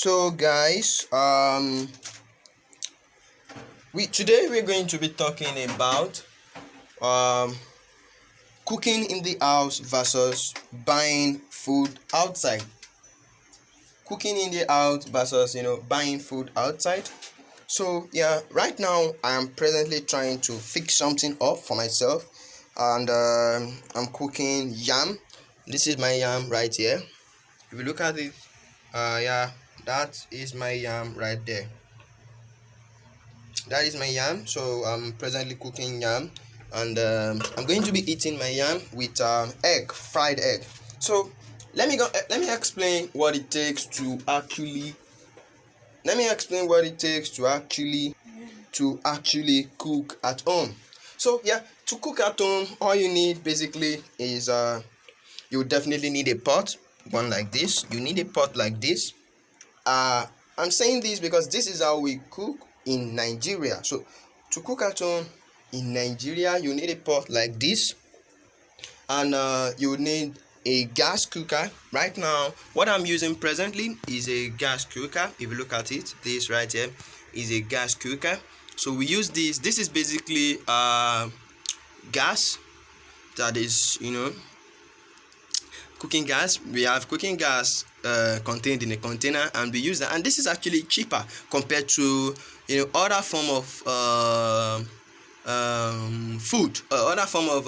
So guys, today we're going to be talking about um cooking in the house versus buying food outside. Cooking in the house versus buying food outside. So yeah, right now I am presently trying to fix something up for myself, and I'm cooking yam. This is my yam right here. If you look at it, yeah, that is my yam right there. That is my yam. So I'm presently cooking yam, and I'm going to be eating my yam with fried egg. So let me explain what it takes to actually cook at home. So yeah, to cook at home, all you need basically is you definitely need a pot, one like this. You need a pot like this. I'm saying this because this is how we cook in Nigeria. So to cook at home in Nigeria, you need a pot like this, and you need a gas cooker. Right now, what I'm using presently is a gas cooker. If you look at it, this right here is a gas cooker. So we use this. This is basically gas that is cooking gas. We have cooking gas contained in a container, and we use that, and this is actually cheaper compared to other form of food, other form of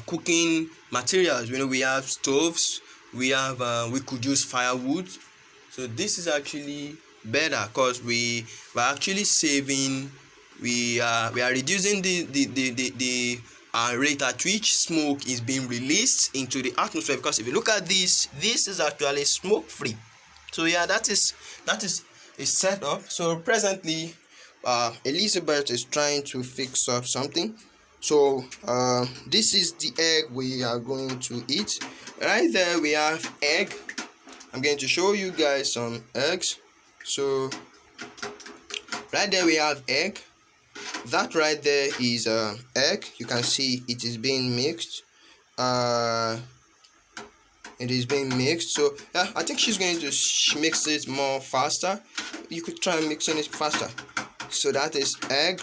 cooking materials. We have stoves, we could use firewood. So this is actually better because we are actually saving. We are reducing the rate at which smoke is being released into the atmosphere, because if you look at this is actually smoke free. So yeah, that is a setup. So presently Elizabeth is trying to fix up something. So this is the egg we are going to eat. Right there we have egg. I'm going to show you guys some eggs. So right there we have egg. That right there is egg. You can see it is being mixed. It is being mixed. So yeah, I think she's going to mix it more faster. You could try mixing it faster. So that is egg.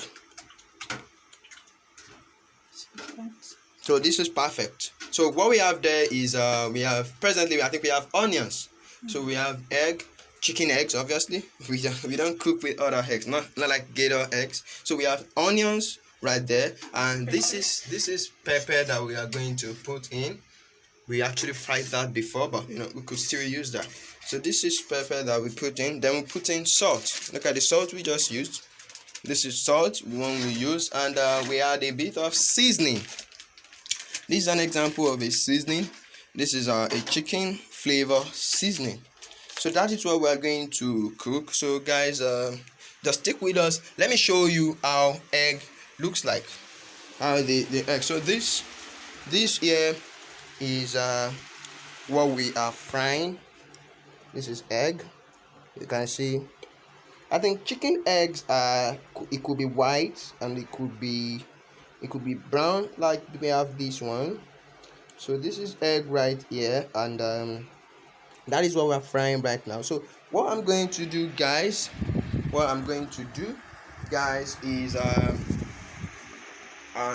So this is perfect. So what we have there is we have presently, I think we have onions. So we have egg, chicken eggs. Obviously we don't cook with other eggs, not like gator eggs. So we have onions right there, and this is pepper that we are going to put in. We actually fried that before, but we could still use that. So this is pepper that we put in. Then we put in salt. Look at the salt we just used. This is salt, one we use, and we add a bit of seasoning. This is an example of a seasoning. This is a chicken flavor seasoning. So that is what we are going to cook. So guys, just stick with us. Let me show you how egg looks like. How the egg. So this here is what we are frying. This is egg. You can see. I think chicken eggs it could be white, and it could be brown, like we have this one. So this is egg right here, and that is what we're frying right now. So what I'm going to do, guys, is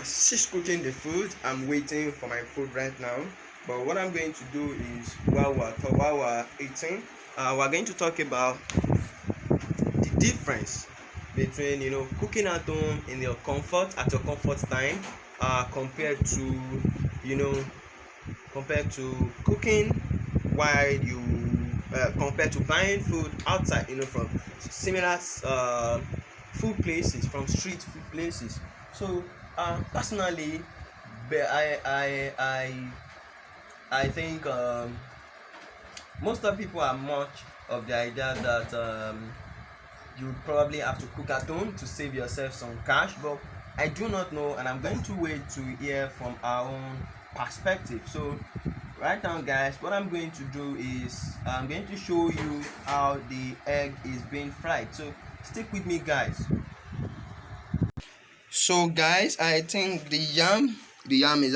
she's cooking the food. I'm waiting for my food right now. But what I'm going to do is, while we're eating, we're going to talk about the difference between cooking at home in your comfort time, compared to cooking while you compared to buying food outside, from similar food places, from street food places. So personally, I think most of people are much of the idea that you probably have to cook at home to save yourself some cash, but I do not know, and I'm going to wait to hear from our own perspective. So right now, guys, what I'm going to do is I'm going to show you how the egg is being fried. So stick with me, guys. So guys, I think the yam is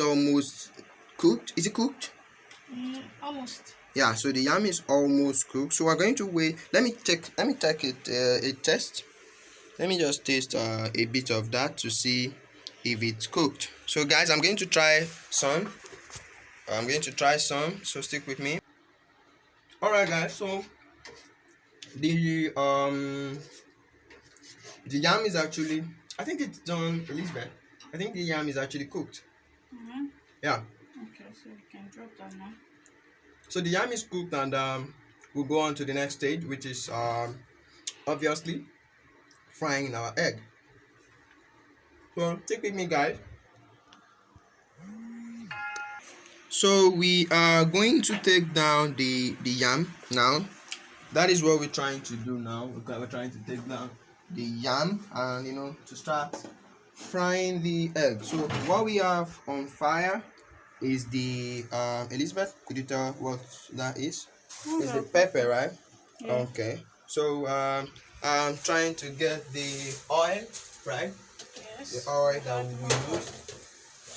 almost cooked. Is it cooked? Almost. Yeah, so the yam is almost cooked. So we're going to wait. Let me take it a test. Let me just taste a bit of that to see if it's cooked. So guys, I'm going to try some. So stick with me. All right, guys. So the the yam is actually, I think it's done, Elizabeth. I think the yam is actually cooked. Mm-hmm. Yeah. Okay, so you can drop that now. So the yam is cooked, and we'll go on to the next stage, which is obviously frying our egg. So stick with me, guys. So we are going to take down the yam now. That is what we're trying to do now. We're trying to take down the yam and to start frying the egg. So what we have on fire is the Elizabeth. Could you tell what that is? It's the pepper, right? Yeah. Okay. So I'm trying to get the oil, right? The Yes. oil that we will use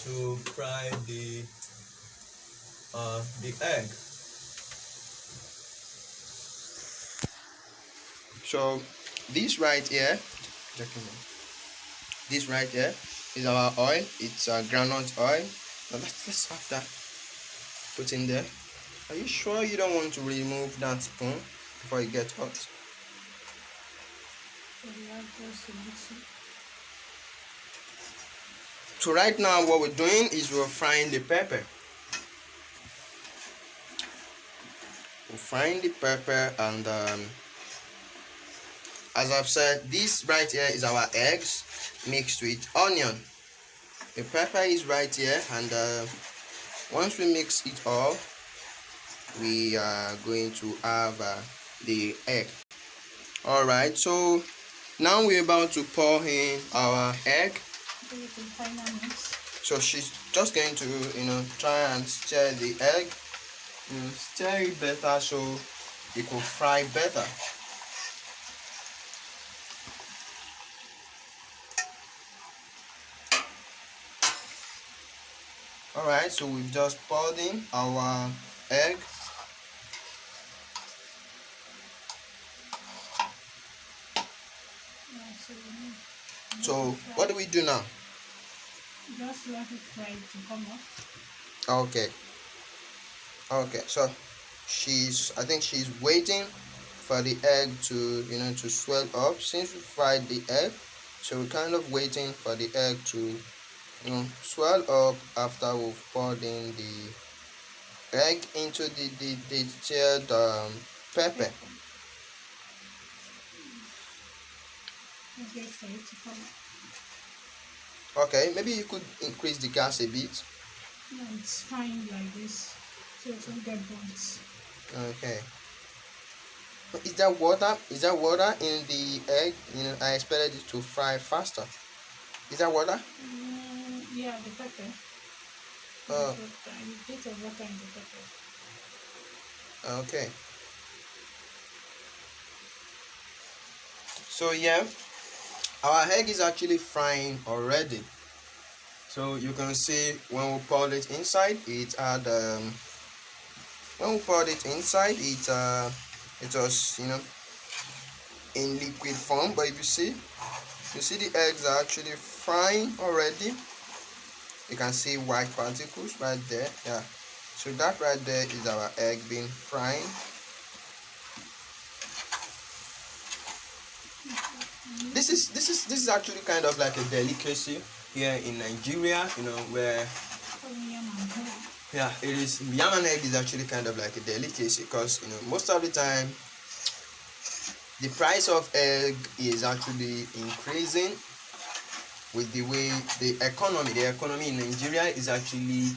to fry the egg. So this right here, this right here is our oil. It's groundnut oil. Now let's have that put in there. Are you sure you don't want to remove that spoon before it gets hot? So we have just a little. So right now what we're doing is we're frying the pepper. We're frying the pepper, and as I've said, this right here is our eggs mixed with onion. The pepper is right here, and once we mix it all, we are going to have the egg. All right, so now we're about to pour in our egg. So she's just going to try and stir the egg, stir it better so it will fry better. All right, so we've just poured in our egg. So what do we do now? Just let it fry to come up. Okay. So I think she's waiting for the egg to to swell up. Since we fried the egg, so we're kind of waiting for the egg to swell up after we've poured in the egg into the stirred pepper. Okay, for it to come up. Okay, maybe you could increase the gas a bit. No, it's fine like this, so it won't get burnt. Okay. Is there water? Is there water in the egg? I expected it to fry faster. Is there water? Yeah, the pepper. Oh. A bit of water in the pepper. Okay. So yeah, our egg is actually frying already. So you can see when we poured it inside, it had when we poured it inside, it was in liquid form. But if you see the eggs are actually frying already. You can see white particles right there. Yeah. So that right there is our egg being frying. This is actually kind of like a delicacy here in Nigeria, where yeah, it is. Yam and egg is actually kind of like a delicacy because most of the time the price of egg is actually increasing with the way the economy in Nigeria is actually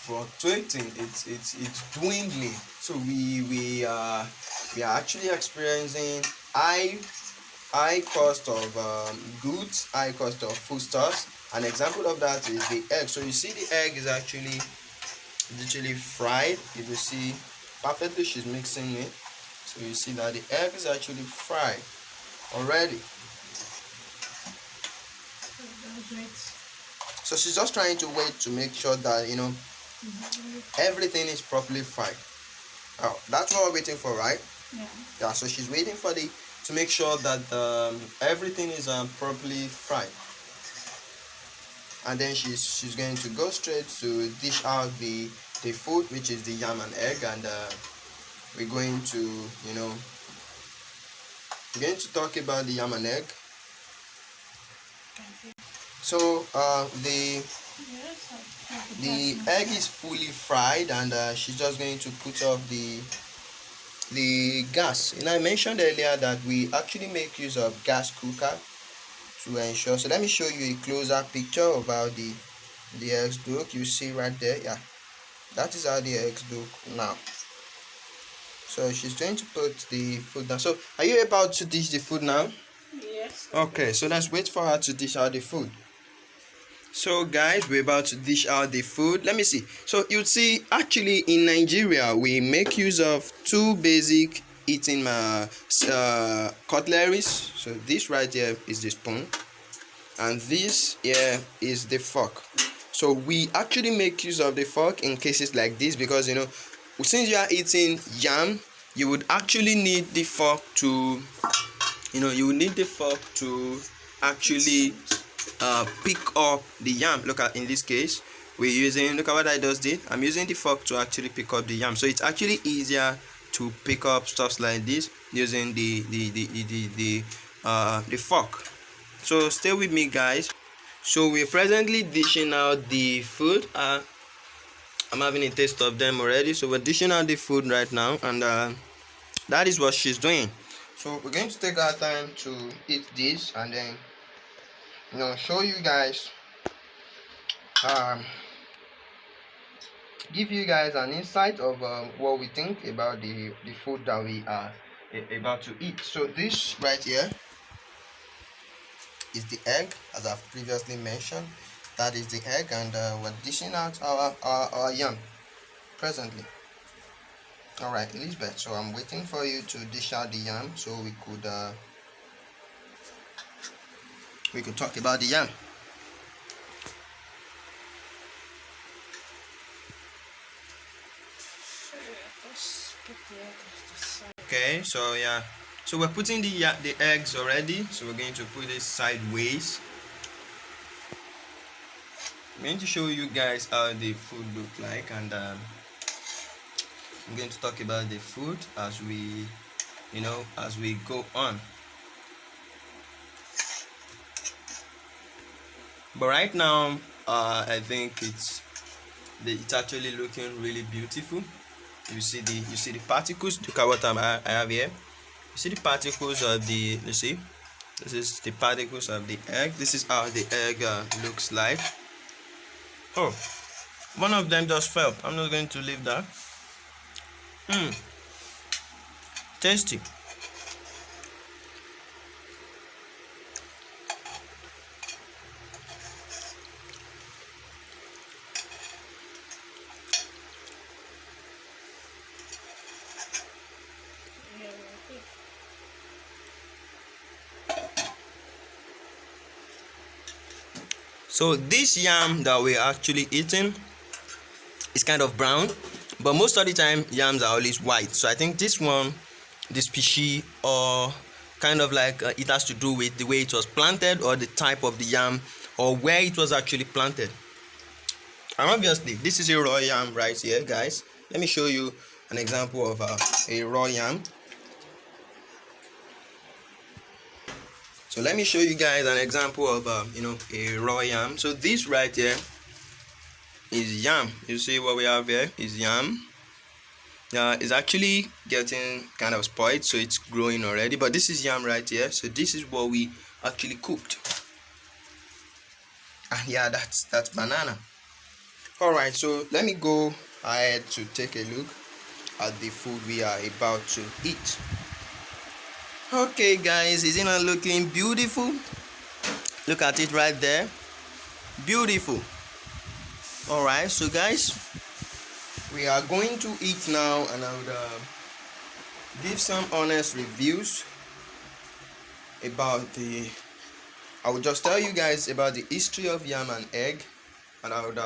fluctuating. It's dwindling. So we are actually experiencing high cost of goods, high cost of foodstuffs. An example of that is the egg. So you see the egg is actually literally fried. If you see perfectly, she's mixing it. So you see that the egg is actually fried already. So she's just trying to wait to make sure that Everything is properly fried. Oh, that's what we're waiting for, right? Yeah. Yeah, so she's waiting for to make sure that everything is properly fried, and then she's going to go straight to dish out the food, which is the yam and egg, and we're going to we're going to talk about the yam and egg. So the egg is fully fried, and she's just going to put off the gas. And I mentioned earlier that we actually make use of gas cooker to ensure. So let me show you a closer picture of how the eggs look. You see right there, yeah, that is how the eggs look now. So she's going to put the food down. So are you about to dish the food now? Yes. Okay, so let's wait for her to dish out the food. So guys, we're about to dish out the food. Let me see. So you'd see, actually in Nigeria we make use of two basic eating cutleries. So this right here is the spoon, and this here is the fork. So we actually make use of the fork in cases like this because since you are eating yam, you would actually need the fork to actually pick up the yam. Look at, in this case look at what I just did. I'm using the fork to actually pick up the yam, so it's actually easier to pick up stuff like this using the fork. So stay with me, guys. So we're presently dishing out the food. I'm having a taste of them already, so we're dishing out the food right now, and that is what she's doing. So we're going to take our time to eat this, and then show you guys, give you guys an insight of what we think about the food that we are about to eat. So this right here is the egg, as I've previously mentioned. That is the egg, and we're dishing out our yam presently. All right, Elizabeth, so I'm waiting for you to dish out the yam so we could talk about the yam. Okay, so yeah, so we're putting the eggs already, so we're going to put it sideways. I'm going to show you guys how the food look like, and I'm going to talk about the food as we go on. But right now I think it's actually looking really beautiful. You see the particles. Look at what I have here. You see the particles of the, you see, this is the particles of the egg. This is how the egg looks like. Oh, one of them just fell. I'm not going to leave that. Tasty. So this yam that we're actually eating is kind of brown, but most of the time yams are always white. So I think this one, the species, or kind of like it has to do with the way it was planted, or the type of the yam, or where it was actually planted. And obviously this is a raw yam right here, guys. Let me show you an example of a raw yam. So let me show you guys an example of a raw yam. So this right here is yam. You see what we have here is yam. It's actually getting kind of spoiled, so it's growing already, but this is yam right here. So this is what we actually cooked. And yeah, that's banana. All right, so let me go ahead to take a look at the food we are about to eat. Okay guys, is it not looking beautiful? Look at it right there. Beautiful. All right, so guys, we are going to eat now, and I would give some honest reviews about I would just tell you guys about the history of yam and egg, and I would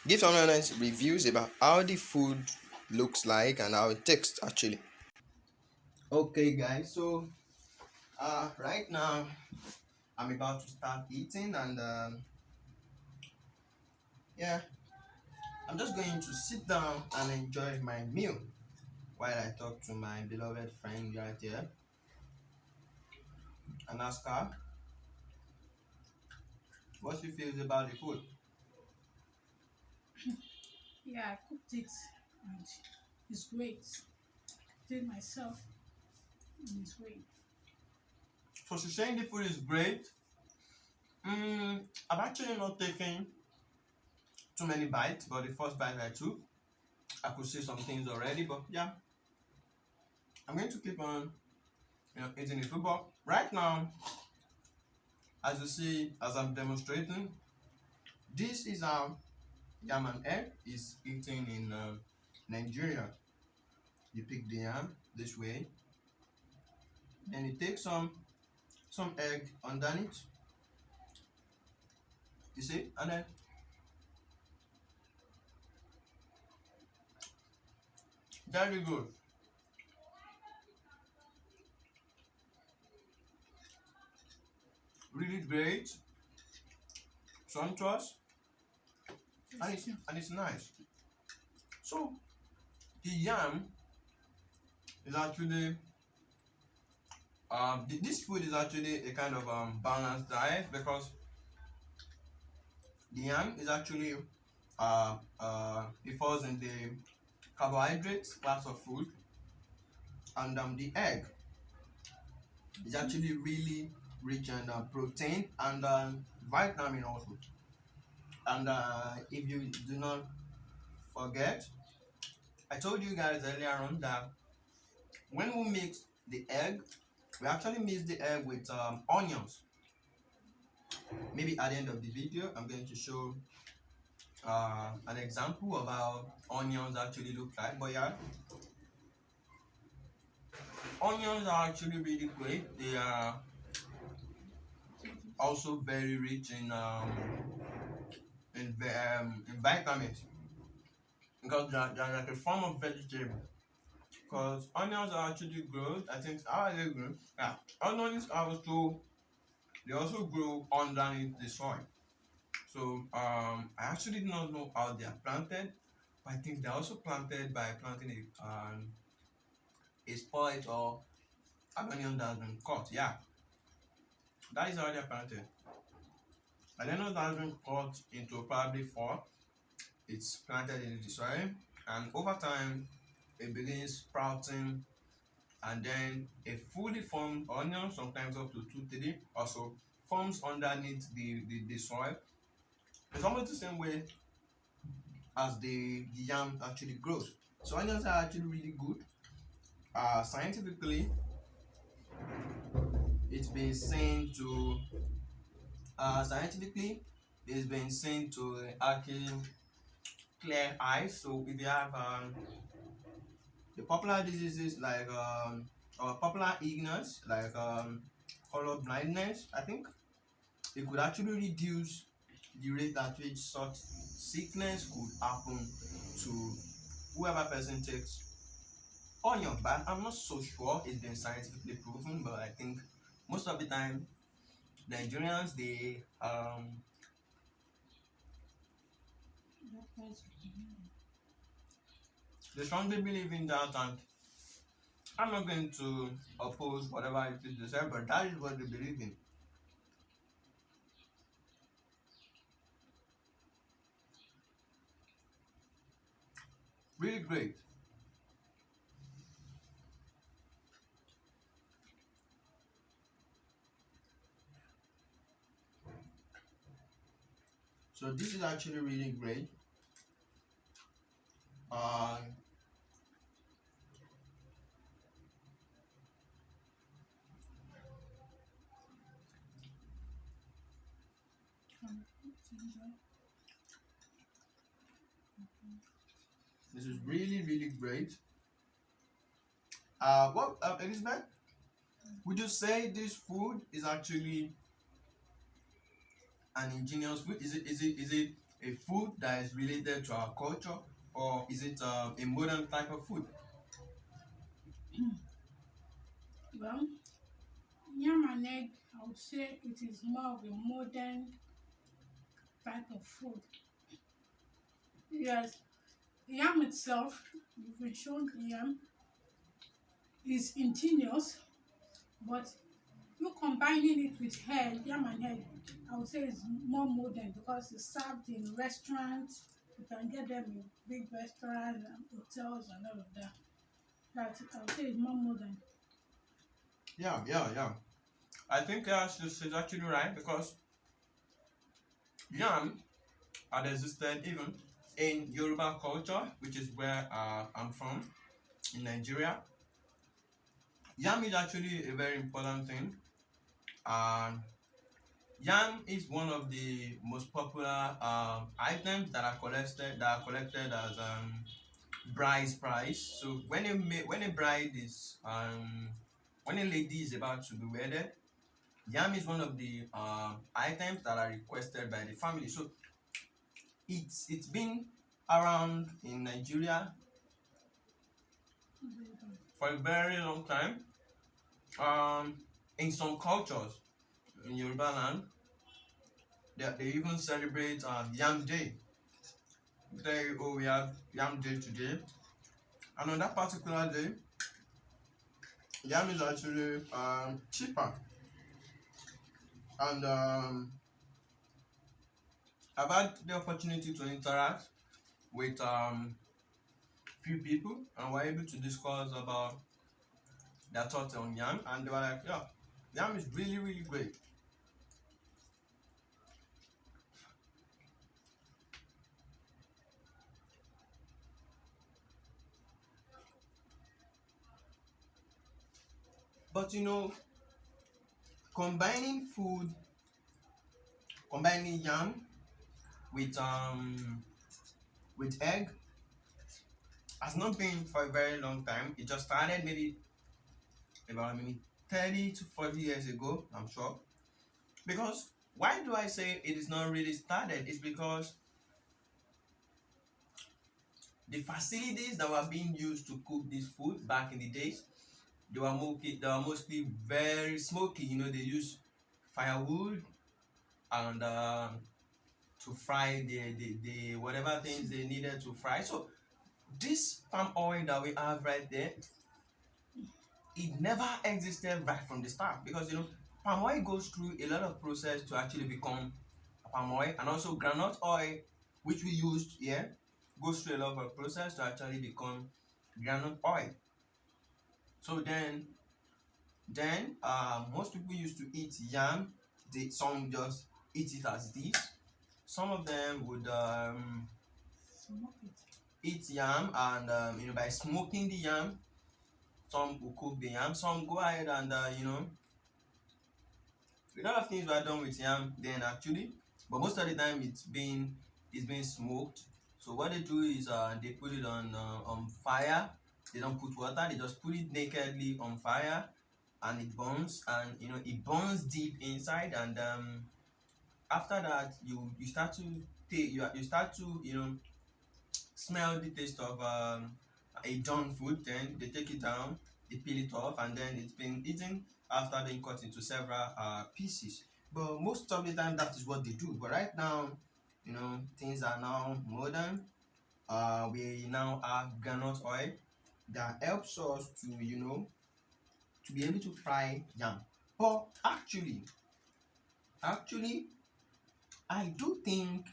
give some honest reviews about how the food looks like and how it tastes actually. Okay, guys. So right now I'm about to start eating, and yeah, I'm just going to sit down and enjoy my meal while I talk to my beloved friend right here and ask her what she feels about the food. Yeah, I cooked it and it's great. Did myself and it's great. So she's saying the food is great. I've actually not taken too many bites, but the first bite I took, I could see some things already. But yeah, I'm going to keep on, eating the food. But right now, as you see, as I'm demonstrating, this is how yam and egg is eaten in Nigeria. You pick the yam this way, and you take some egg underneath. You see, and then very good, really great, sumptuous, and it's nice. So the yam is actually this food is actually a kind of balanced diet because the yam is actually it falls in the carbohydrates class of food, and the egg is actually really rich in protein and vitamin also. And if you do not forget, I told you guys earlier on that when we mix the egg, we actually mix the egg with onions. Maybe at the end of the video, I'm going to show an example of how onions actually look like. But yeah, onions are actually really great. They are also very rich in vitamins because they're like a form of vegetable. Because onions are actually grown. I think how are they grown? Yeah, onions are also they also grow underneath the soil. So I actually do not know how they are planted, but I think they're also planted by planting a spot or an onion that has been cut. Yeah, that is how they're planted. And then that has been cut into probably four. It's planted in the soil, and over time it begins sprouting, and then a fully formed onion, sometimes up to 2, 3, also forms underneath the soil. It's almost the same way as the yam actually grows. So onions are actually really good. Scientifically, it's been seen to scientifically it's been seen to actually clear eyes. So if you have the popular diseases like or popular illness like color blindness, I think it could actually reduce the rate at which such sickness could happen to whoever person takes onion. But I'm not so sure it's been scientifically proven, but I think most of the time Nigerians they strongly believe in that, and I'm not going to oppose whatever it is they say, but that is what they believe in. Really great. So this is actually really great. Uh, this is really great. What Elizabeth? Would you say this food is actually an ingenious food? Is it a food that is related to our culture, or is it a modern type of food? Well, yam and egg, I would say it is more of a modern type of food. Yes, yam itself, you've been shown yam, is ingenious, but you combining it with egg, yam and egg, I would say is more modern because it's served in restaurants. You can get them in big restaurants and hotels and all of that. That I would say is more modern. Yeah. I think she's actually right because yam had existed even in Yoruba culture, which is where I'm from in Nigeria. Yam is actually a very important thing, and yam is one of the most popular items that are collected as bride's price. So when a bride is when a lady is about to be wedded, yam is one of the items that are requested by the family. So it's been around in Nigeria for a very long time. In some cultures in Yoruba land, they even celebrate Yam Day. They oh we have Yam Day today, and on that particular day, yam is actually cheaper. And I've had the opportunity to interact with few people, and we're able to discuss about their thoughts on yam, and they were like, yeah, yam is really great. But combining food, combining yam with egg has not been for a very long time. It just started maybe about maybe 30 to 40 years ago, I'm sure. Because why do I say it is not really started? It's because the facilities that were being used to cook this food back in the days, they were mostly very smoky. They use firewood and to fry the whatever things they needed to fry. So this palm oil that we have right there, it never existed right from the start, because palm oil goes through a lot of process to actually become palm oil, and also groundnut oil, which we used here, goes through a lot of process to actually become groundnut oil. So then most people used to eat yam. Some just eat it as this. Some of them would Smoke it. eat yam, and by smoking the yam. Some will cook the yam. Some go ahead and a lot of things were done with yam then actually, but most of the time it's been smoked. So what they do is they put it on fire. They don't put water. They just put it nakedly on fire, and it burns, and it burns deep inside. And after that, you start to take you start to smell the taste of a done food. Then they take it down, they peel it off, and then it's been eaten after being cut into several pieces. But most of the time, that is what they do. But right now, things are now modern. We now have groundnut oil that helps us to be able to fry yam. But actually, I do think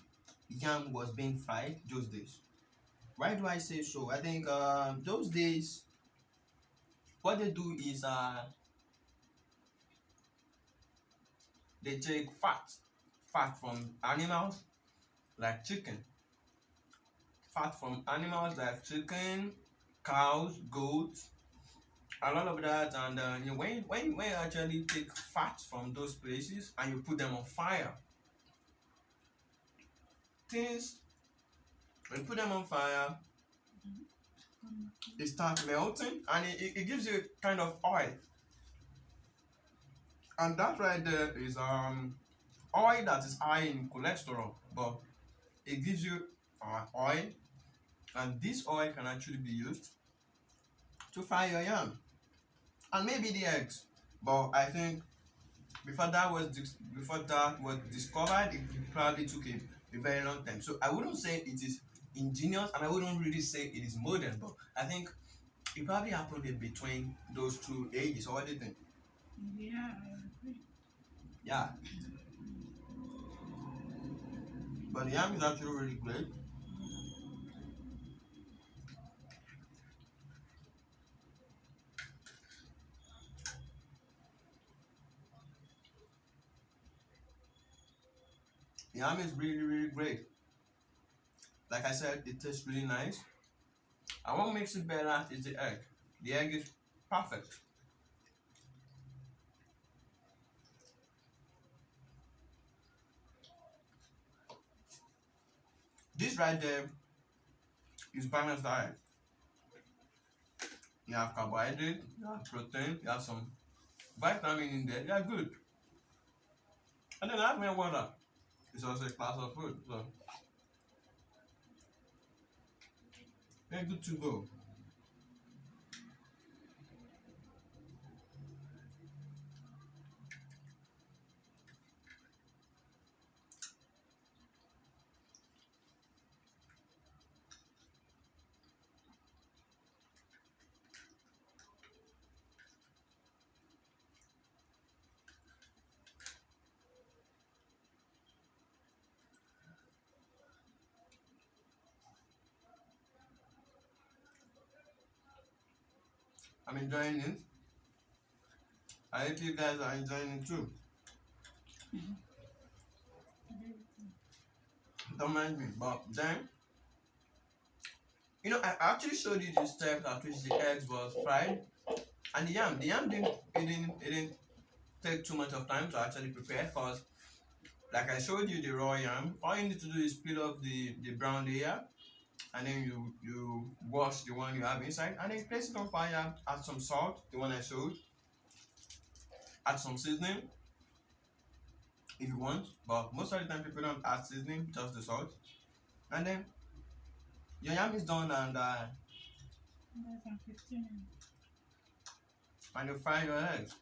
yam was being fried those days. Why do I say so? I think those days, what they do is they take fat from animals like chicken, cows, goats, a lot of that. And when you actually take fat from those places and you put them on fire, things when you put them on fire, they start melting, and it gives you a kind of oil. And that right there is oil that is high in cholesterol, but it gives you oil, and this oil can actually be used to fry your yam and maybe the eggs. But I think before that was discovered, it probably took a very long time. So I wouldn't say it is ingenious, and I wouldn't really say it is modern, but I think it probably happened in between those two ages. So what do you think? Yeah, I agree. Yeah, but the yam is actually really great. The yam is really great. Like I said, it tastes really nice. And what makes it better is the egg. The egg is perfect. This right there is balanced diet. You have carbohydrate, you have protein, you have some vitamin in there. They are good. And then I have my water. It's also a class of food. So they're good to go. I'm enjoying it. I hope you guys are enjoying it too. Don't mind me. But then, I actually showed you the steps at which the eggs was fried. And the yam didn't take too much of time to actually prepare, because like I showed you the raw yam, all you need to do is peel off the brown layer, and then you wash the one you have inside, and then place it on fire, add some salt, the one I showed, add some seasoning if you want, but most of the time people don't add seasoning, just the salt, and then your yam is done, and Less than 15 minutes. you fry your eggs.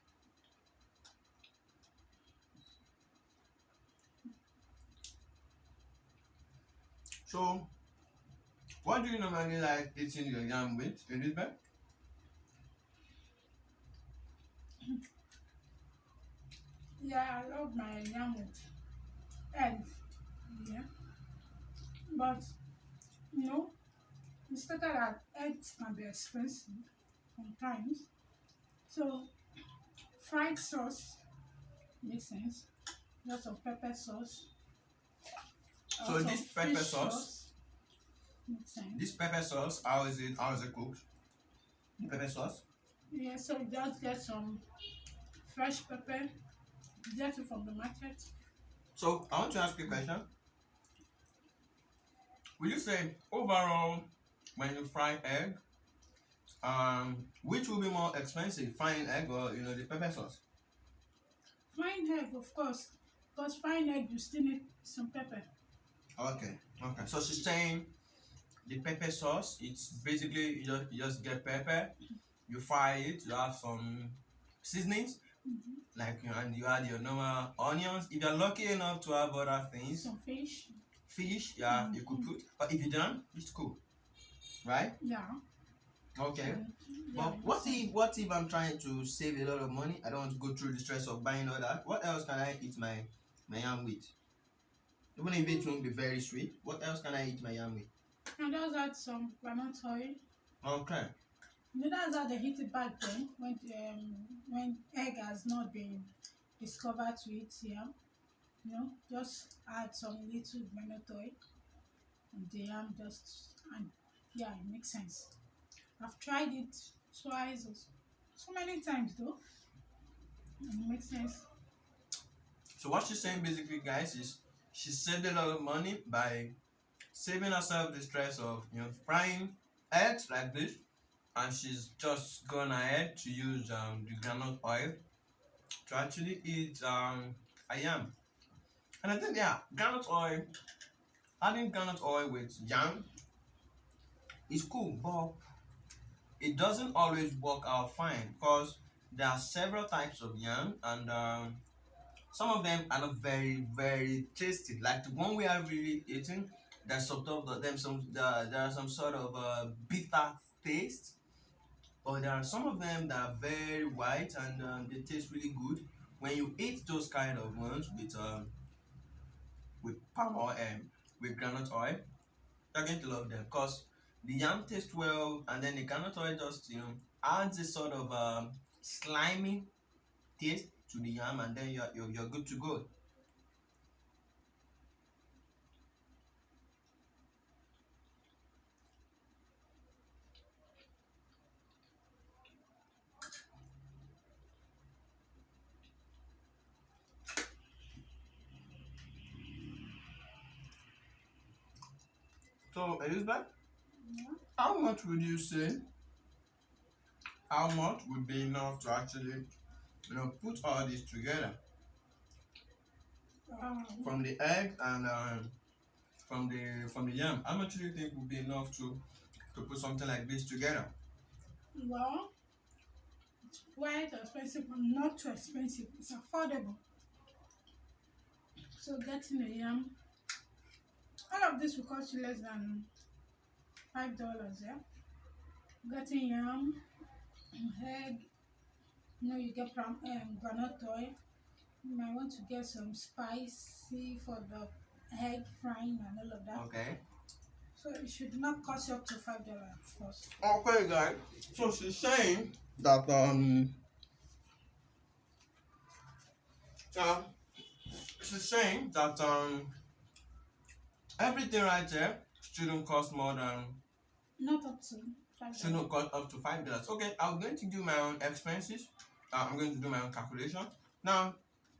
So what do you normally like eating your yam with, Elizabeth? Yeah, I love my yam with eggs. Yeah, but you know, it's stated that eggs can be expensive sometimes. So fried sauce makes sense. Lots of pepper sauce. So Also this pepper fish sauce, makes sense. how is it cooked? The pepper sauce. Yeah, so just get some fresh pepper. Get it from the market. So I want to ask you a question. Will you say overall, when you fry egg, which will be more expensive, frying egg or the pepper sauce? Frying egg, of course, because frying egg you still need some pepper. Okay, okay. So she's saying the pepper sauce, it's basically you just get pepper, you fry it, you have some seasonings, like and you add your normal onions. If you're lucky enough to have other things, Some fish. fish, yeah, you could put. But if you don't, it's cool, right? Yeah. Okay. And, yeah, But what if I'm trying to save a lot of money? I don't want to go through the stress of buying all that. What else can I eat my yam with? Even if it won't be very sweet, what else can I eat my yam with? and just add some groundnut oil. Okay. That's how they hit it back then when egg has not been discovered to eat yam. Just add some little groundnut oil and the yam and yeah, it makes sense. I've tried it twice or so many times though. And it makes sense. So what she's saying basically, guys, is she saved a lot of money by saving herself the stress of frying eggs like this, and she's just gone ahead to use the groundnut oil to actually eat a yam. And I think, yeah, groundnut oil Adding groundnut oil with yam is cool, but it doesn't always work out fine because there are several types of yam, and some of them are not very tasty. Like the one we are really eating, there's some of them there are some sort of bitter taste, but there are some of them that are very white and they taste really good. When you eat those kind of ones with palm oil and with groundnut oil, you're going to love them because the yam tastes well, and then the groundnut oil just adds this sort of slimy taste to the yam, and then you're good to go. So Elizabeth, Yeah. how much would you say? How much would be enough to actually put all this together, from the egg and from the yam? How much do you think would be enough to put something like this together? Well, it's quite expensive, but not too expensive. It's affordable. So getting a yam, all of this will cost you less than $5. Yeah. Getting yam, egg. You get granite oil. You might want to get some spicy for the egg frying and all of that. Okay. So it should not cost you up to $5, of course. Okay, guys. So she's saying that uh, everything right there shouldn't cost more than Not up to $5. shouldn't cost up to $5. Okay, I'm going to do my own expenses. I'm going to do my own calculation. Now,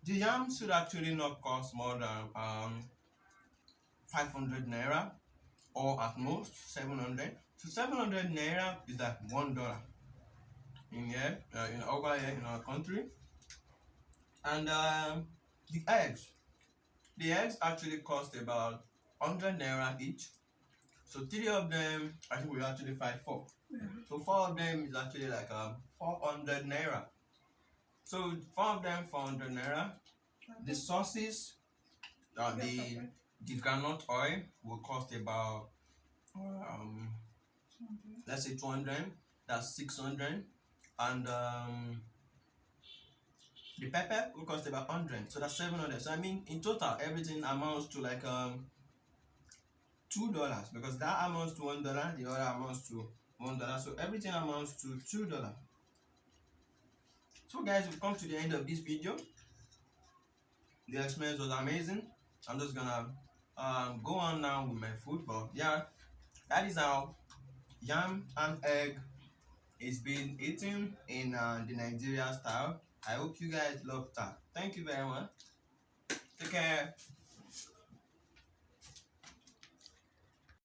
the yam should actually not cost more than 500 naira, or at most 700. So 700 naira is like $1 in here, over here in our country. And the eggs, the eggs actually cost about 100 naira each. So 3 of them, I think we actually fight 4. Yeah. So 4 of them is actually like 400 naira. So 4 of them 400 naira. The sauces, the groundnut oil will cost about let's say 200. That's 600, and the pepper will cost about 100. So that's 700. So I mean, in total, everything amounts to like $2, because that amounts to $1, the other amounts to $1. So everything amounts to $2. So guys, we've come to the end of this video. The experience was amazing. I'm just gonna go on now with my food, but yeah, that is how yam and egg is being eaten in the Nigeria style. I hope you guys love that. Thank you very much. Take care.